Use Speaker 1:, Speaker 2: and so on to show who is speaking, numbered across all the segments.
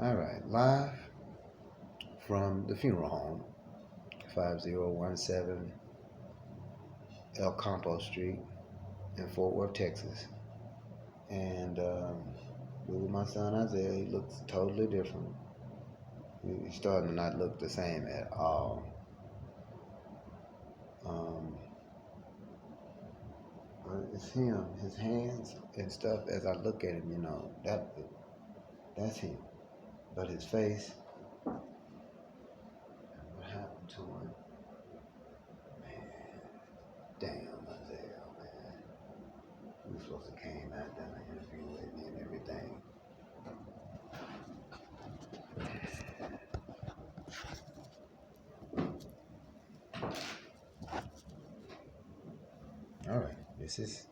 Speaker 1: All right, live from the funeral home, 5017 El Campo Street in Fort Worth, Texas. And with my son Isaiah, he looks totally different. He's starting to not look the same at all. Um, it's him, his hands and stuff. As I look at him, that's him. But his face, what happened to him? Man, damn, Isaiah, man. You were supposed to came out, done an interview with me and everything. All right, this is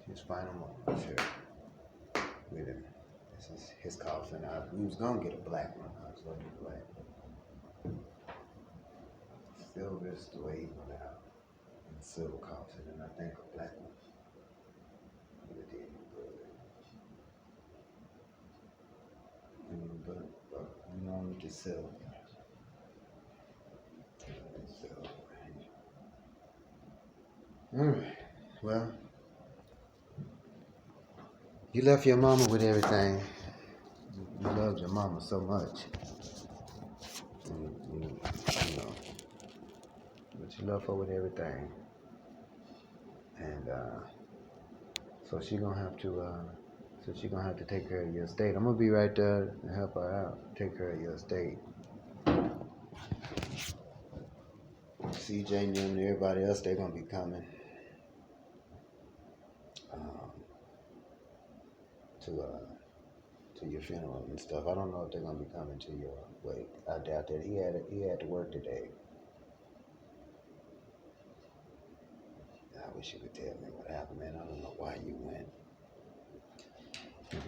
Speaker 1: his final moments here with him. This is his coffin. We was gonna get a black one. I was gonna do black. Silver is the way he went out. In silver coffin, and I think a black one would have did him good. But we don't need to silver. All right. Well, you left your mama with everything. You loved your mama so much. You know, but you love her with everything. And so she gonna have to take care of your estate. I'm gonna be right there to help her out, take care of your estate. CJ and them and everybody else, they're gonna be coming to your funeral and stuff. I don't know if they're gonna be coming to your wake. I doubt that. He had to work today. I wish you could tell me what happened, man. I don't know why you went.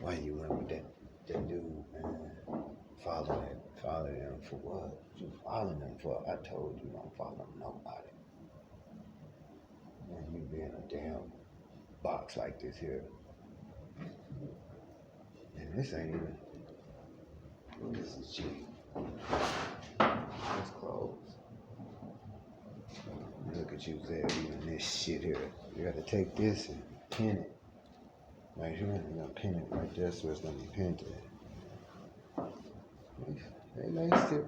Speaker 1: Why you went with that dude, man? Following him for what? You following him for? I told you don't follow nobody. Man, you be in a damn box like this here. And this ain't even. Well, this is cheap. It's clothes. Look at you there, even this shit here. You gotta take this and pin it. Right here, you're gonna pin it right there so it's gonna be pinned to it. Hey, nice tip.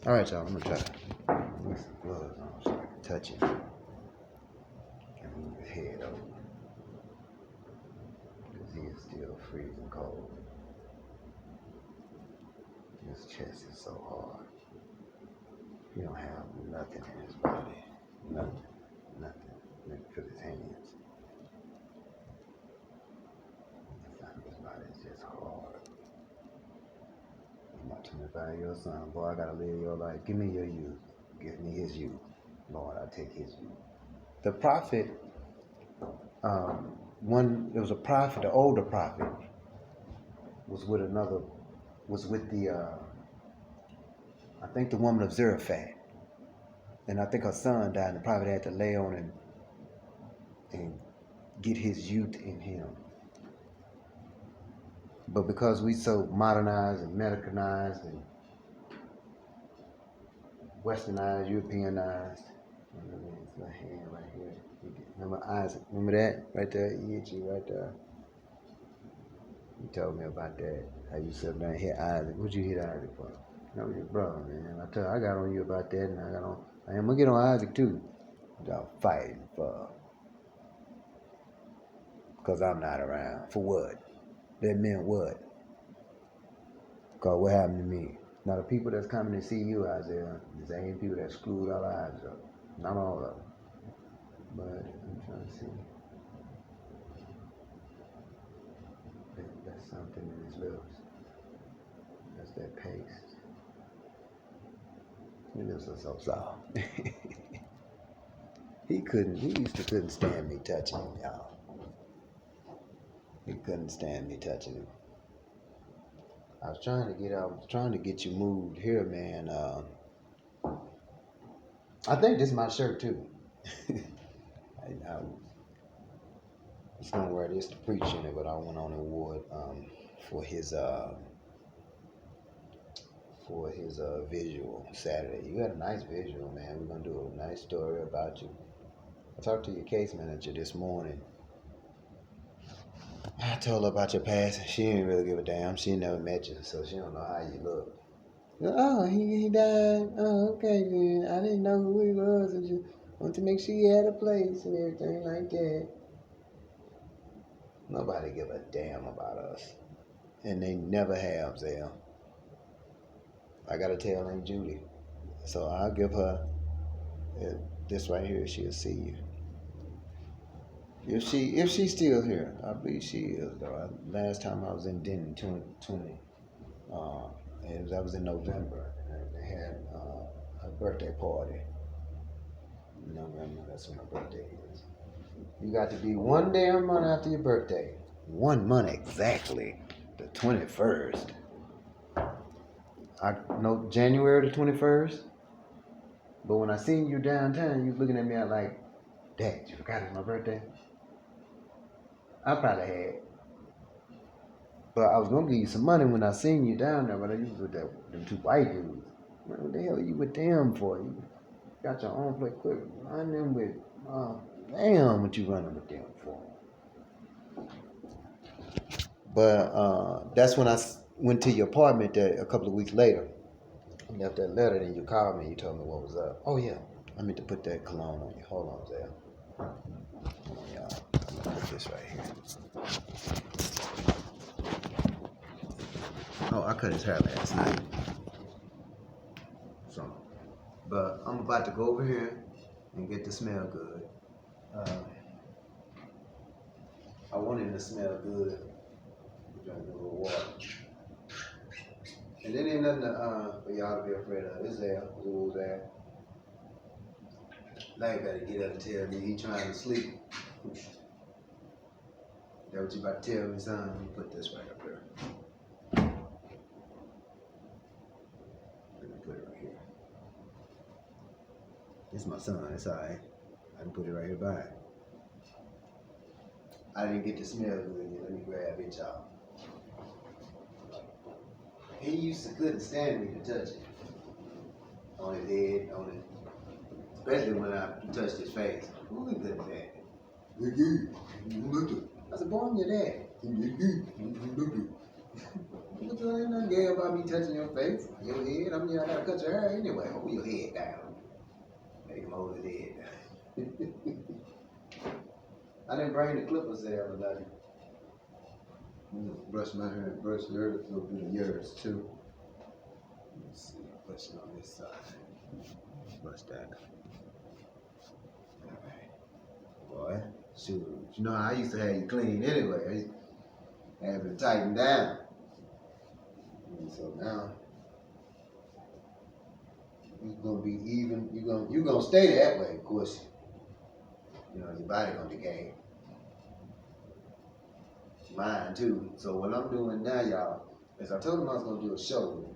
Speaker 1: All right, y'all, I'm gonna try to put some gloves on so I can touch it. And move his head over. Because he is still freezing cold. His chest is so hard. He don't have nothing in his body. Nothing. Let me feel his hands. His body is just hard. I'm not 25-year-old son. Boy, I gotta live your life. Give me your youth. Give me his youth. Lord, I'll take his youth. The prophet, there was a prophet, the older prophet, was with I think the woman of Zarephath. And I think her son died, and the prophet had to lay on him and get his youth in him. But because we so modernized and Americanized and westernized, Europeanized, it's my hand right here. Remember Isaac? Remember that right there? He hit you right there. You told me about that. How you sat down and hit Isaac. What'd you hit Isaac for? That was your brother, man. I got on you about that, and I am gonna get on Isaac too. Y'all fighting for, because I'm not around. For what? That meant what? Because what happened to me? Now the people that's coming to see you, Isaiah, the same people that screwed our lives up. Not all of them. But I'm trying to see. That's something in his lips. That's that paste. His lips are so soft. He couldn't stand me touching him, y'all. He couldn't stand me touching him. I was trying to get you moved here, man. I think this is my shirt too. I It's gonna wear this to preach in it, but I went on and wore it for his visual Saturday. You had a nice visual, man. We're gonna do a nice story about you. I talked to your case manager this morning. I told her about your past. She didn't really give a damn. She never met you, so she don't know how you look. Oh, he died. Oh, okay then. I didn't know who he was. I just wanted to make sure he had a place and everything like that. Nobody give a damn about us, and they never have, Zell. I got a tell Aunt Judy, so I'll give her this right here. She'll see you. If she's still here, I believe she is though. Last time I was in Denton, 2020, that was in November. And they had a birthday party in November. That's when her birthday is. You got to be 1 damn month after your birthday. 1 month exactly, the 21st. I know January the 21st. But when I seen you downtown, you was looking at me like, Dad, you forgot it's my birthday? I probably had. But I was gonna give you some money when I seen you down there, but I was with them 2 white dudes. Man, what the hell are you with them for? You got your own place. Quit running with damn, what you running with them for? But that's when I went to your apartment a couple of weeks later. You left that letter, then you called me. You told me what was up. Oh yeah, I meant to put that cologne on you. Hold on, Zell. Hold on, y'all. I'm gonna put this right here. Oh, I cut his hair last night. So, but I'm about to go over here and get the smell good. I want it to smell good. Drink a little water. And then ain't nothing for y'all to be afraid of. It's there. Who's there? Now you better get up and tell me he trying to sleep. That what you about to tell me, son? Let me put this right up there. Let me put it right here. This is my son. It's all right. I can put it right here by it. I didn't get to smell good yet. Let me grab it, y'all. He used to couldn't stand me to touch it. On his head, on it. Especially when I touched his face. Who he couldn't stand it? I said, boy, I'm your dad. But there ain't nothing gay about me touching your face, your head. I mean, I gotta cut your hair anyway. Hold your head down. Make him hold his head down. I didn't bring the clippers there, but I brush my hair and brush yours, a little bit of yours too. Let's see, brush it on this side. Brush that. Alright. Boy, shoot. You know, I used to have you clean anyway. I used to have it tightened down. And so now, it's gonna be even, you're gonna stay that way, of course. You know, your body gonna decay. Mine too. So what I'm doing now, y'all, is I told them I was gonna do a show.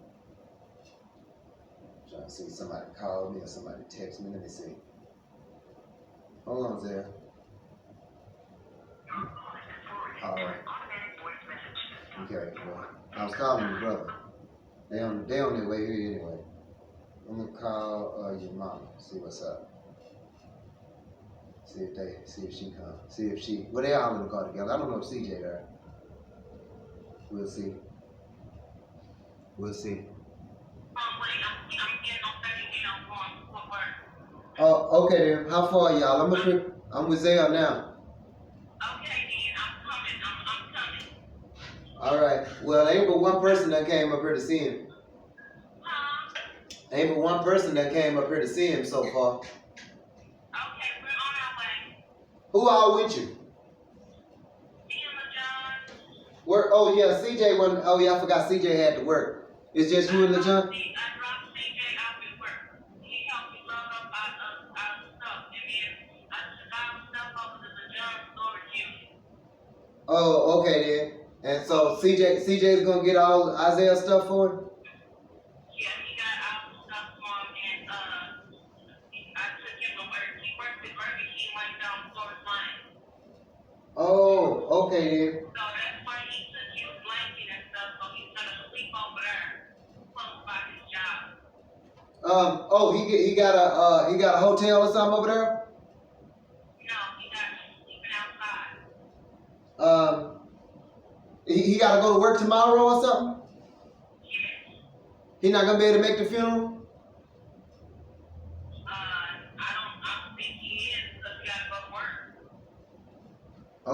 Speaker 1: I'm trying to see somebody call me or somebody text me. Let me see. Hold on, Zell. All right. Okay. Well, I was calling your brother. They on their way here anyway. I'm gonna call your mama. See what's up. See if she come. Well, they all in the car together. I don't know if CJ there. We'll see. We'll see. Oh, okay then. How far, y'all? I'm with Zell now. Okay, then. I'm coming. All right. Well, ain't but one person that came up here to see him. Ain't but one person that came up here to see him so far. Who all with you? Work? Oh yeah, CJ wasn't. Oh yeah, I forgot CJ had to work. It's just you and LaJohn? I dropped CJ out with work. He helped me load up our stuff, and then I took our stuff over to LaJohn's storage unit. Oh, okay then. And so CJ's gonna get all Isaiah's stuff for him? Yeah, he got our stuff for him, and I took him to work. He worked at Burger King right down Florida line. Oh, Okay then.
Speaker 2: So that's why he took his blanket and stuff, so he's gonna sleep over there, close by his job.
Speaker 1: Oh, he got a hotel or something over there?
Speaker 2: No, he got sleeping outside.
Speaker 1: He got to go to work tomorrow or something?
Speaker 2: Yes.
Speaker 1: He not gonna be able to make the funeral?
Speaker 2: I don't think he is because he gotta go to work.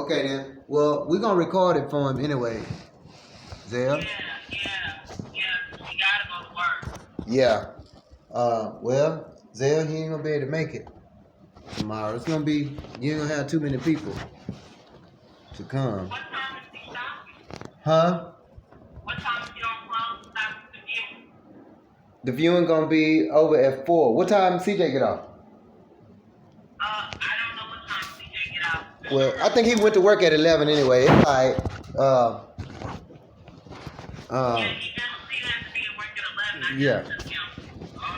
Speaker 1: Okay then. Well, we're gonna record it for him anyway. Zell?
Speaker 2: Yeah. He gotta go to work.
Speaker 1: Yeah. Well, Zell, he ain't gonna be able to make it tomorrow. It's gonna be, you ain't gonna have too many people to come.
Speaker 2: What time is he stopping?
Speaker 1: Huh?
Speaker 2: What time is he on close? Stop the viewing.
Speaker 1: The viewing gonna be over at 4. What time CJ get off?
Speaker 2: I don't know what time CJ get out.
Speaker 1: Well, I think he went to work at 11 anyway. It's alright.
Speaker 2: Yeah, he has to be at work at 11.
Speaker 1: Yeah.
Speaker 2: I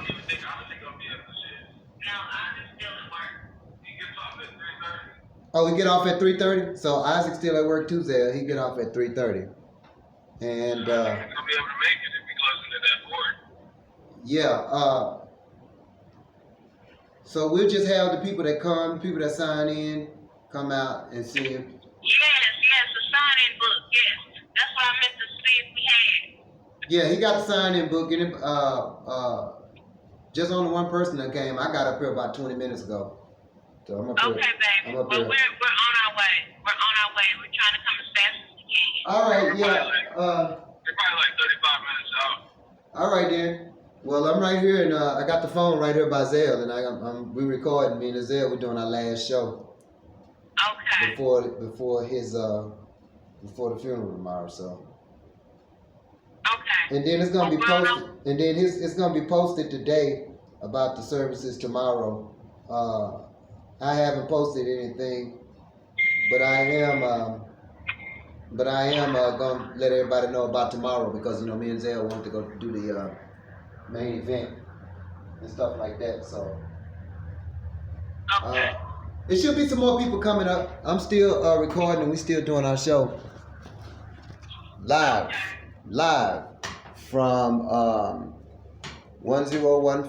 Speaker 2: don't think I'll be able to shit. No, I'm still at work. He gets off at 3:30.
Speaker 1: Oh, he get off at 3:30? So Isaac's still at work too, Zell. He get off at 3:30. And
Speaker 2: He'll be able to make it if he closes to that board.
Speaker 1: yeah, so we'll just have the people that come, people that sign in, come out and see him.
Speaker 2: Yes, the sign-in book. Yes, that's what I meant to see if we had.
Speaker 1: Yeah, he got the sign-in book. And just only one person that came. I got up here about 20 minutes ago. So I'm up here.
Speaker 2: Okay, baby. Well, we're on our way. We're on our way. We're trying to come as fast as we can.
Speaker 1: All right, yeah.
Speaker 2: We're probably like 35 minutes out.
Speaker 1: All right, then. Well, I'm right here, and I got the phone right here by Zell, and we recording. Me and Zell, we're doing our last show.
Speaker 2: Okay.
Speaker 1: Before the funeral tomorrow, so.
Speaker 2: Okay.
Speaker 1: And then it's gonna be posted. And then it's gonna be posted today about the services tomorrow. I haven't posted anything, but I am gonna let everybody know about tomorrow because me and Zell want to go do the main event and stuff like that. So.
Speaker 2: Okay.
Speaker 1: There should be some more people coming up. I'm still recording and we still doing our show live from 1015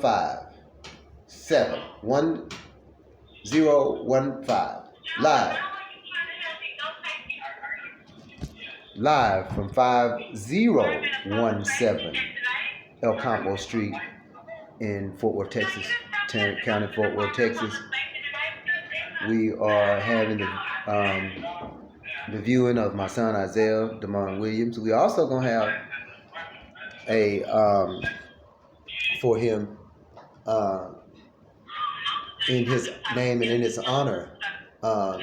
Speaker 1: live from 5017 El Campo Street in Fort Worth, Texas, Tarrant County, Fort Worth, Texas. We are having the viewing of my son Isaiah Damon Williams. We also gonna have for him in his name and in his honor, the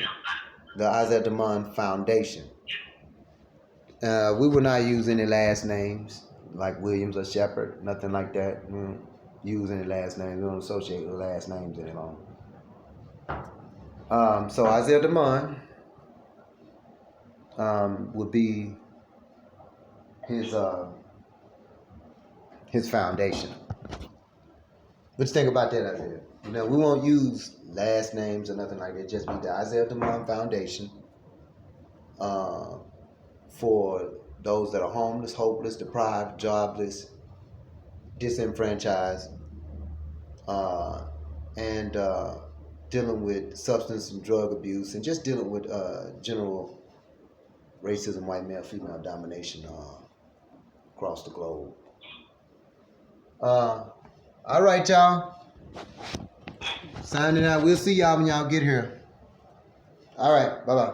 Speaker 1: Isaiah Damon Foundation. We will not use any last names like Williams or Shepard, nothing like that. We don't use any last names. We don't associate with last names any longer. So Isaiah Damon would be his foundation. What you think about that, Isaiah? We won't use last names or nothing like that. Just be the Isaiah Damon Foundation for those that are homeless, hopeless, deprived, jobless, disenfranchised, and dealing with substance and drug abuse, and just dealing with general racism, white male, female domination across the globe. All right, y'all. Signing out. We'll see y'all when y'all get here. All right. Bye-bye.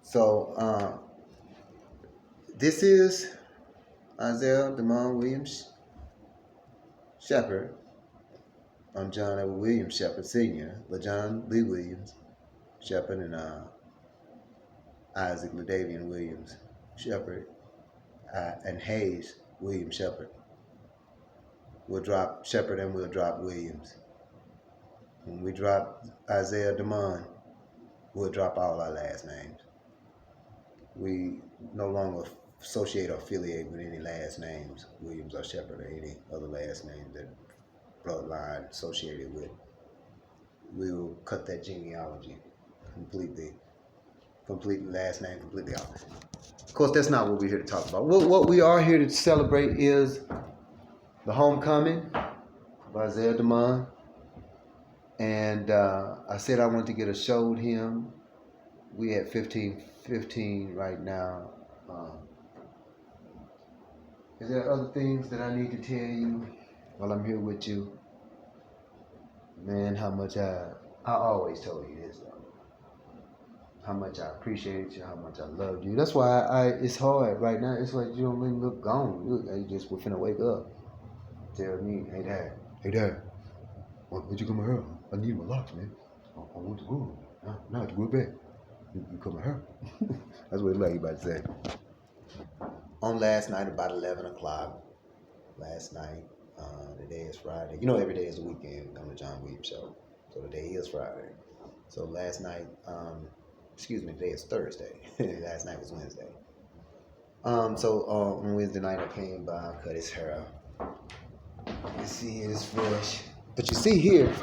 Speaker 1: So, this is Isaiah Damon Williams Shepard. I'm John Edward Williams Shepard Sr., but John Lee Williams Shepard and Isaac Ladavian Williams Shepard and Hayes Williams Shepard. We'll drop Shepard and we'll drop Williams. When we drop Isaiah Damon, we'll drop all our last names. We no longer associate or affiliate with any last names, Williams or Shepard or any other last names that bloodline associated with we will cut that genealogy completely last name completely out. Of course, that's not what we're here to talk about. What we are here to celebrate is the homecoming of Isaiah Demond. And I said I wanted to get a show with him. We at 15 right now. Is there other things that I need to tell you while I'm here with you? Man, how much I always told you this though. How much I appreciate you, how much I love you. That's why it's hard right now. It's like you don't even look gone. You just we're finna wake up. Tell me, hey dad, where'd you come here? I need my locks, man. I want to go. Now I have to go back. You come here. That's what it's like you about to say. On last night about 11 o'clock. Last night, today is Friday. You know every day is the weekend on the John Williams Show. So today is Friday. So last night, today is Thursday. Last night was Wednesday. So on Wednesday night I came by, cut his hair out. You can see it is fresh. But you see here,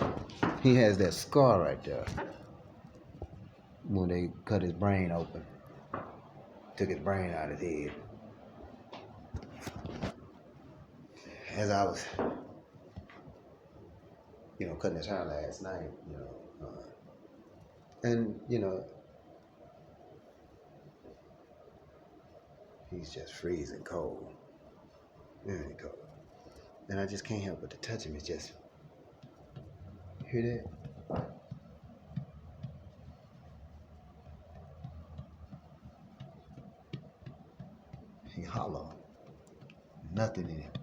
Speaker 1: he has that scar right there. When they cut his brain open. Took his brain out of his head. As I was, cutting his hair last night, and, he's just freezing cold. Really cold. And I just can't help but to touch him. It's just, hear that? He hollow. Nothing in it.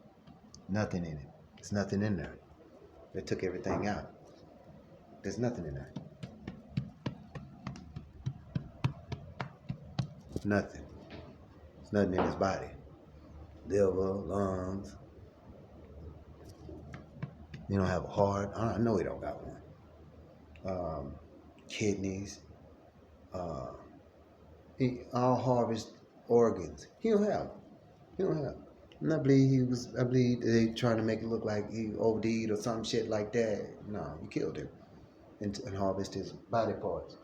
Speaker 1: Nothing in it. There's nothing in there. They took everything out. There's nothing in there. Nothing. There's nothing in his body. Liver, lungs. He don't have a heart. I know he don't got one. Kidneys. All harvest organs. He don't have. And I believe they trying to make it look like he OD'd or some shit like that. No, you killed him and harvested his body parts.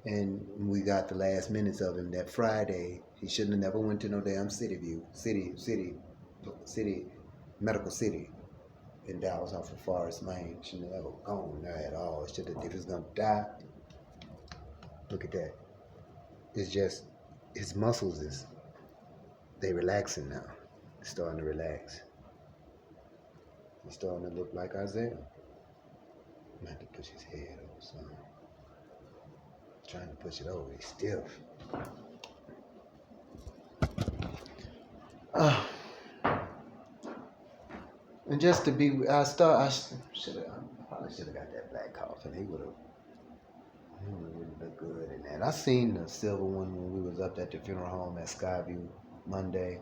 Speaker 1: And we got the last minutes of him that Friday. He shouldn't have never went to no damn Medical City in Dallas off of Forest Lane. Shouldn't have ever gone there at all. If he was gonna die, look at that. It's just his muscles they relaxing now. He's starting to relax. He's starting to look like Isaiah. I'm gonna have to push his head over something. Trying to push it over. He's stiff. And just to be, I probably should have got that black coffin. He would look good in that. I seen the silver one when we was up at the funeral home at Skyview Monday.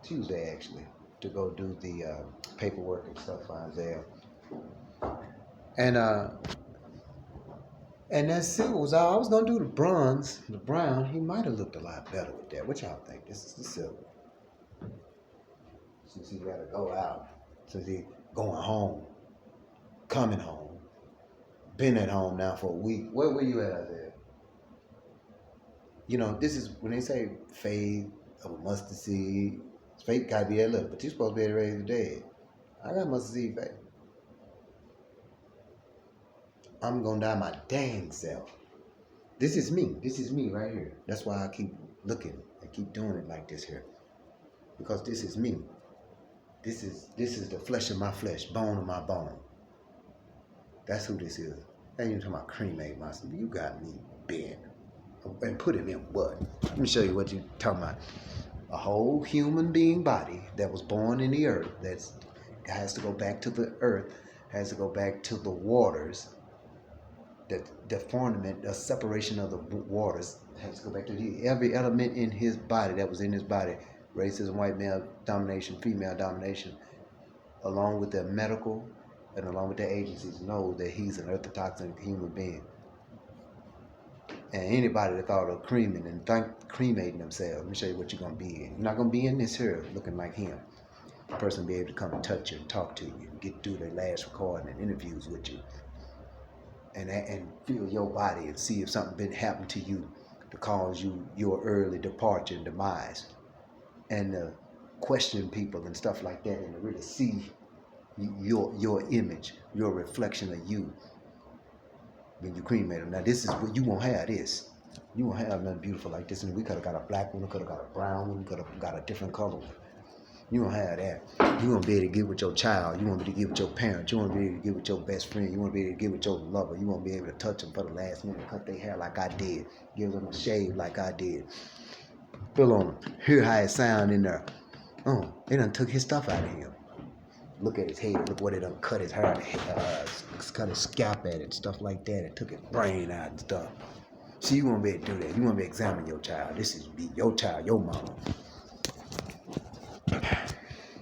Speaker 1: Tuesday actually, to go do the paperwork and stuff for Isaiah. And that silver was all. I was gonna do the brown. He might have looked a lot better with that. What y'all think? This is the silver. Since he gotta go out, since he going home, coming home, been at home now for a week. Where were you at Isaiah? This is when they say faith of a mustard seed. Faith gotta be that little, but you're supposed to be able to raise the dead. I got mustard seed faith. I'm gonna die my dang self. This is me. This is me right here. That's why I keep looking. I keep doing it like this here. Because this is me. This is the flesh of my flesh, bone of my bone. That's who this is. I ain't even talking about cremate myself. You got me bent. And put him in what? Let me show you what you're talking about. A whole human being body that was born in the earth, that has to go back to the earth, has to go back to the waters, that the formament, the separation of the waters, has to go back to every element in his body that was in his body. Racism, white male domination, female domination, along with the medical and along with the agencies, know that he's an orthodox human being. And anybody that thought of cremating and cremating themselves, let me show you what you're going to be in. You're not going to be in this here looking like him. A person be able to come and touch you and talk to you and get through their last recording and interviews with you, and feel your body and see if something been happened to you to cause you your early departure and demise, and question people and stuff like that, and to really see your image, your reflection of you when you cremate them. Now this is what you won't have this. You won't have nothing beautiful like this. And we could have got a black one, we could have got a brown one, we could have got a different color one. You won't have that. You won't be able to get with your child. You won't be able to get with your parents. You won't be able to get with your best friend. You won't be able to get with your lover. You won't be able to touch them for the last minute, cut their hair like I did, give them a shave like I did. Feel on them. Hear how it sound in there. Oh, they done took his stuff out of him. Look at his head. Look what they done cut his hair, cut his scalp at it, stuff like that. It took his brain out and stuff. See, you won't be able to do that. You won't be able to examine your child. This is be your child, your mama,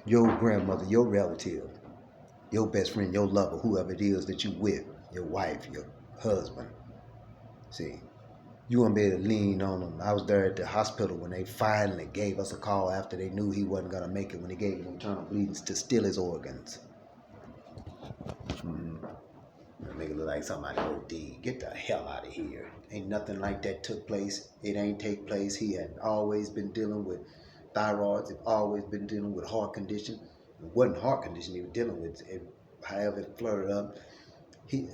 Speaker 1: your grandmother, your relative, your best friend, your lover, whoever it is that you with, your wife, your husband. See, you won't be able to lean on them. I was there at the hospital when they finally gave us a call after they knew he wasn't going to make it, when they gave him internal bleedings to steal his organs. Make it look like somebody OD. Get the hell out of here. Ain't nothing like that took place. It ain't take place. He had always been dealing with thyroids. He'd always been dealing with heart condition. It wasn't heart condition he was dealing with. However it flirted up,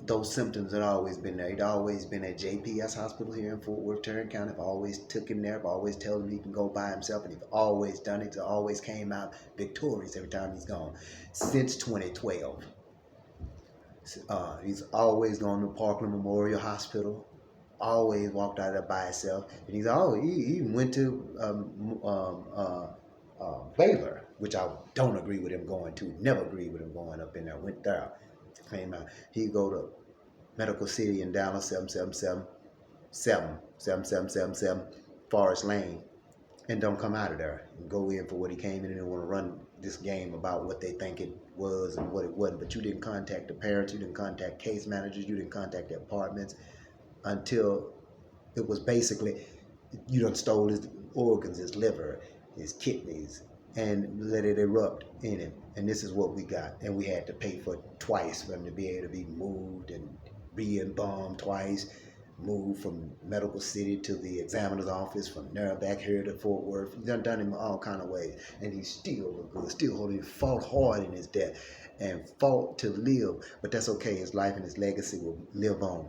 Speaker 1: those symptoms had always been there. He'd always been at JPS Hospital here in Fort Worth, Tarrant County. I've always took him there. I've always told him he can go by himself, and he's always done it. He always came out victorious every time he's gone. Since 2012. He's always gone to Parkland Memorial Hospital. Always walked out of there by himself. And he went to Baylor, which I don't agree with him going to. Never agreed with him going up in there. Went there. Came out. He'd go to Medical City in Dallas, 7777 Forest Lane, and don't come out of there and go in for what he came in and want to run this game about what they think it was and what it wasn't. But you didn't contact the parents, you didn't contact case managers, you didn't contact the apartments until it was basically you done stole his organs, his liver, his kidneys, and let it erupt in him. And this is what we got. And we had to pay for twice for him to be able to be moved and re-embalmed twice. Moved from Medical City to the examiner's office, from there back here to Fort Worth. He's done him all kind of ways, and he still look good, still holding. He fought hard in his death and fought to live, but that's okay. His life and his legacy will live on.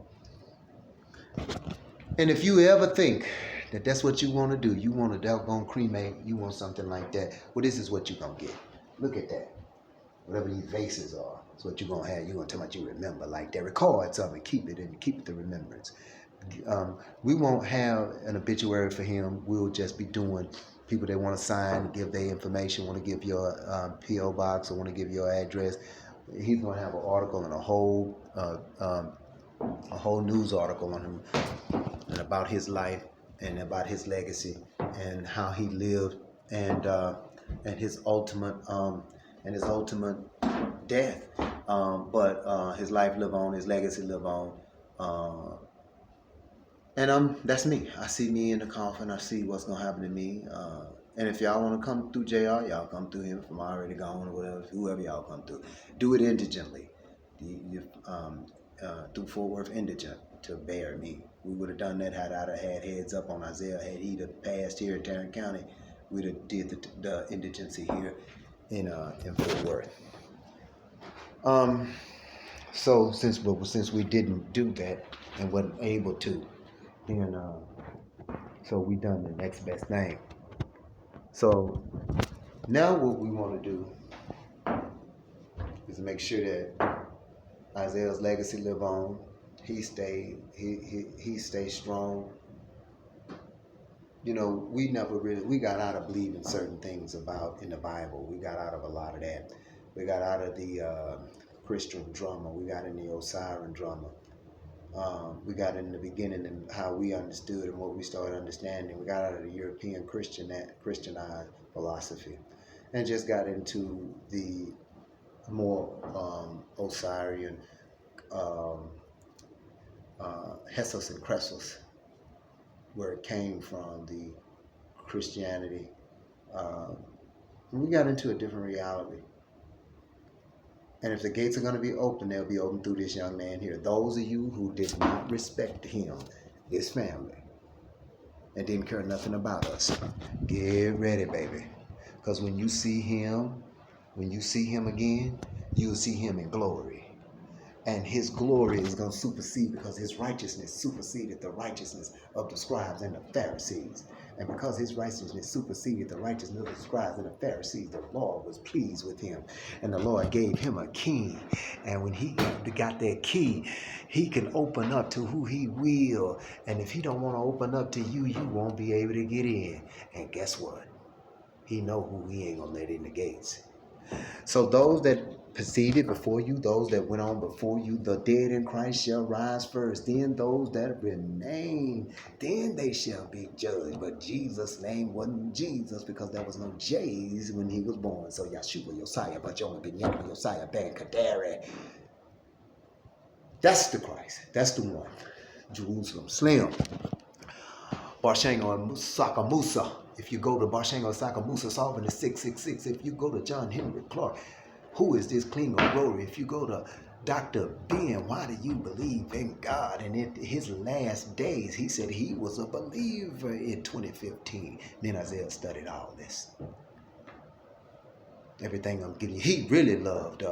Speaker 1: And if you ever think that that's what you want to do, you want to doggone cremate, you want something like that, well, this is what you're going to get. Look at that. Whatever these vases are, that's what you're going to have. You're going to tell me you remember like that. Record something, keep it, and keep the remembrance. We won't have an obituary for him. We'll just be doing people that want to sign, give their information, want to give your P.O. box, or want to give your address. He's going to have an article and a whole news article on him and about his life and about his legacy and how he lived and his ultimate death. But his life live on, his legacy live on. And that's me. I see me in the coffin. I see what's gonna happen to me. And if y'all want to come through JR, y'all come through him. If I'm already gone or whatever, whoever y'all come through, do it indigently. Through Fort Worth indigent to bear me. We would have done that had I had heads up on Isaiah. Had he passed here in Tarrant County, we'd have did the indigency here in Fort Worth. So since we didn't do that and wasn't able to, then so we done the next best thing. So now what we want to do is make sure that Isaiah's legacy live on. He stay strong. You know, we got out of believing certain things about in the Bible. We got out of a lot of that. We got out of the Christian drama. We got in the Osiris drama. We got in the beginning and how we understood and what we started understanding. We got out of the European Christianized philosophy and just got into the more Osirian Hessos and Cressos, where it came from, the Christianity, We got into a different reality. And if the gates are going to be open, they'll be open through this young man here. Those of you who did not respect him, his family, and didn't care nothing about us, get ready, baby. Because when you see him again, you'll see him in glory. And his glory is going to supersede, because his righteousness superseded the righteousness of the scribes and the Pharisees. And because his righteousness superseded the righteousness of the scribes and the Pharisees, the Lord was pleased with him. And the Lord gave him a key. And when he got that key, he can open up to who he will. And if he don't want to open up to you, you won't be able to get in. And guess what? He know who he ain't going to let in the gates. So those that proceeded before you, those that went on before you, the dead in Christ shall rise first. Then those that remain, then they shall be judged. But Jesus' name wasn't Jesus, because there was no J's when he was born. So Yeshua, Josiah, Bajona, Binyana, Josiah, Ben, Kadari. That's the Christ. That's the one. Jerusalem, Slim. Barshango Saka Musa. If you go to Barshango Saka Musa, solving the 666. If you go to John Henry Clark, who is this King of Glory? If you go to Dr. Ben, why do you believe in God? And in his last days, he said he was a believer in 2015. Then Isaiah studied all this. Everything I'm giving you. He really loved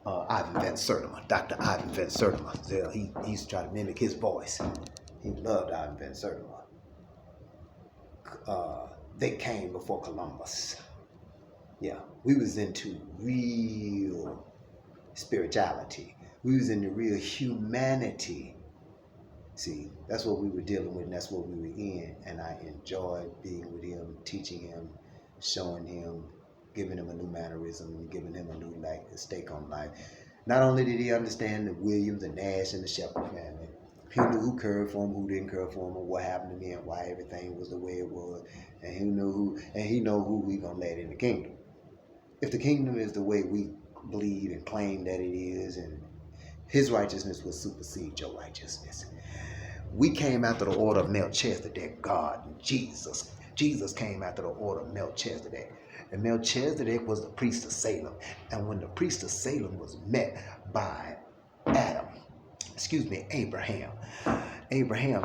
Speaker 1: Ivan Van Sertima, Dr. Ivan Van Sertima. He used to try to mimic his voice. He loved Ivan Van Sertima. They came before Columbus. Yeah, we was into real spirituality. We was into real humanity. See, that's what we were dealing with, and that's what we were in. And I enjoyed being with him, teaching him, showing him, giving him a new mannerism, and giving him a new stake on life. Not only did he understand the Williams, the Nash, and the Shepard family, he knew who cared for him, who didn't care for him, and what happened to me, and why everything was the way it was. And he knew who we gonna let in the kingdom. If the kingdom is the way we believe and claim that it is, and his righteousness will supersede your righteousness. We came after the order of Melchizedek, God, and Jesus. Jesus came after the order of Melchizedek. And Melchizedek was the priest of Salem. And when the priest of Salem was met by Abraham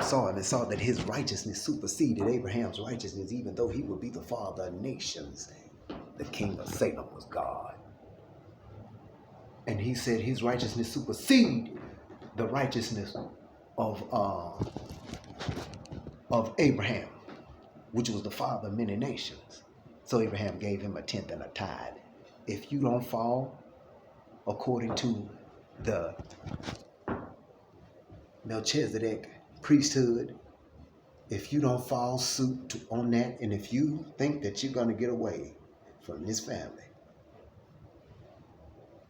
Speaker 1: saw him and saw that his righteousness superseded Abraham's righteousness, even though he would be the father of nations. The king of Salem was God. And he said his righteousness superseded the righteousness of Abraham, which was the father of many nations. So Abraham gave him a tenth and a tithe. If you don't fall according to the Melchizedek priesthood, if you don't fall suit on that, and if you think that you're going to get away from this family,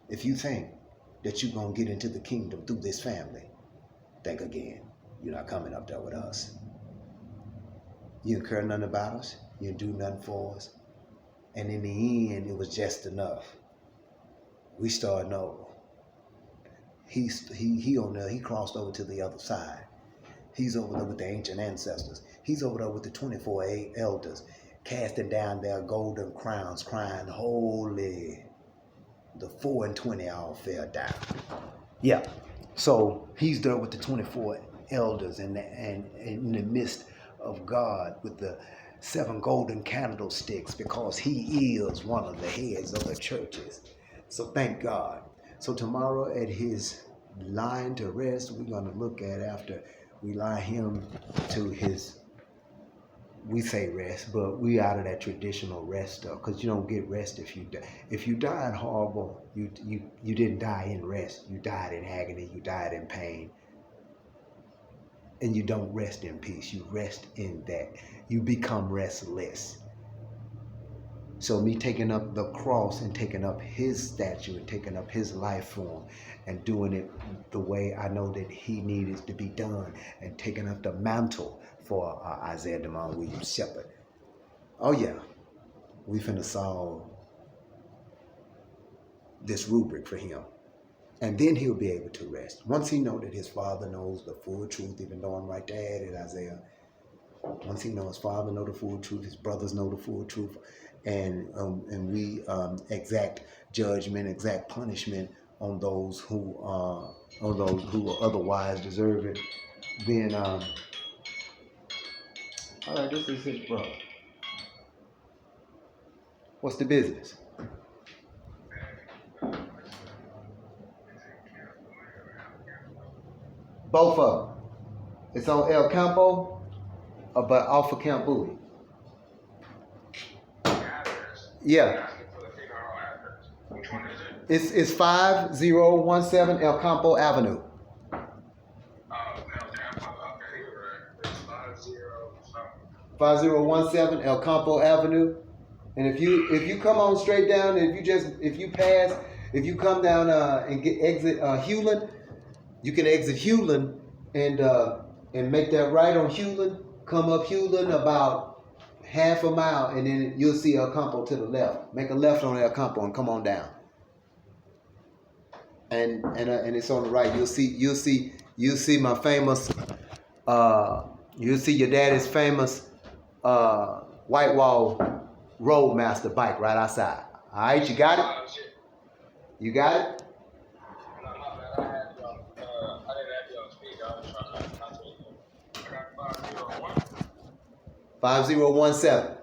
Speaker 1: if you think that you're going to get into the kingdom through this family, think again. You're not coming up there with us. You didn't care nothing about us. You didn't do nothing for us. And in the end, it was just enough. We started over. He on there, he crossed over to the other side. He's over there with the ancient ancestors. He's over there with the 24 elders, casting down their golden crowns, crying, holy. The 4 and 20 all fell down. Yeah. So he's there with the 24 elders and in the midst of God with the 7 golden candlesticks, because he is one of the heads of the churches. So thank God. So tomorrow at his lying to rest, we're going to look at, after we lie him to his, we say rest, but we out of that traditional rest stuff, because you don't get rest if you die. If you died horrible, you didn't die in rest. You died in agony. You died in pain. And you don't rest in peace. You rest in that. You become restless. So me taking up the cross and taking up his statue and taking up his life form and doing it the way I know that he needed to be done, and taking up the mantle for Isaiah DeMond Williams Shepard. Oh yeah, we finna solve this rubric for him. And then he'll be able to rest. Once he knows that his father knows the full truth, even though I'm right there at it, Isaiah. Once he knows his father knows the full truth, his brothers know the full truth, and we exact judgment, exact punishment on those who are otherwise deserving. Then, all right, this is his brother. What's the business? Both of them. It's on El Campo, but off of Camp Bowie. Yeah.
Speaker 2: Which one is it?
Speaker 1: It's 5017 El Campo Avenue.
Speaker 2: Oh, El Campo. Okay, you're right. It's 50 something.
Speaker 1: 5017 El Campo Avenue. And if you come on straight down, if you come down and exit Hewlin, you can exit Hewlin and make that right on Hewlin. Come up Hewlin about half a mile, and then you'll see El Campo to the left. Make a left on El Campo and come on down. And it's on the right. You'll see my famous. You'll see your daddy's famous white wall Roadmaster bike right outside. All right, you got it? You got it?
Speaker 2: No, my bad. I didn't have you on speaker. I was trying to contact you. I got 501.
Speaker 1: 5017.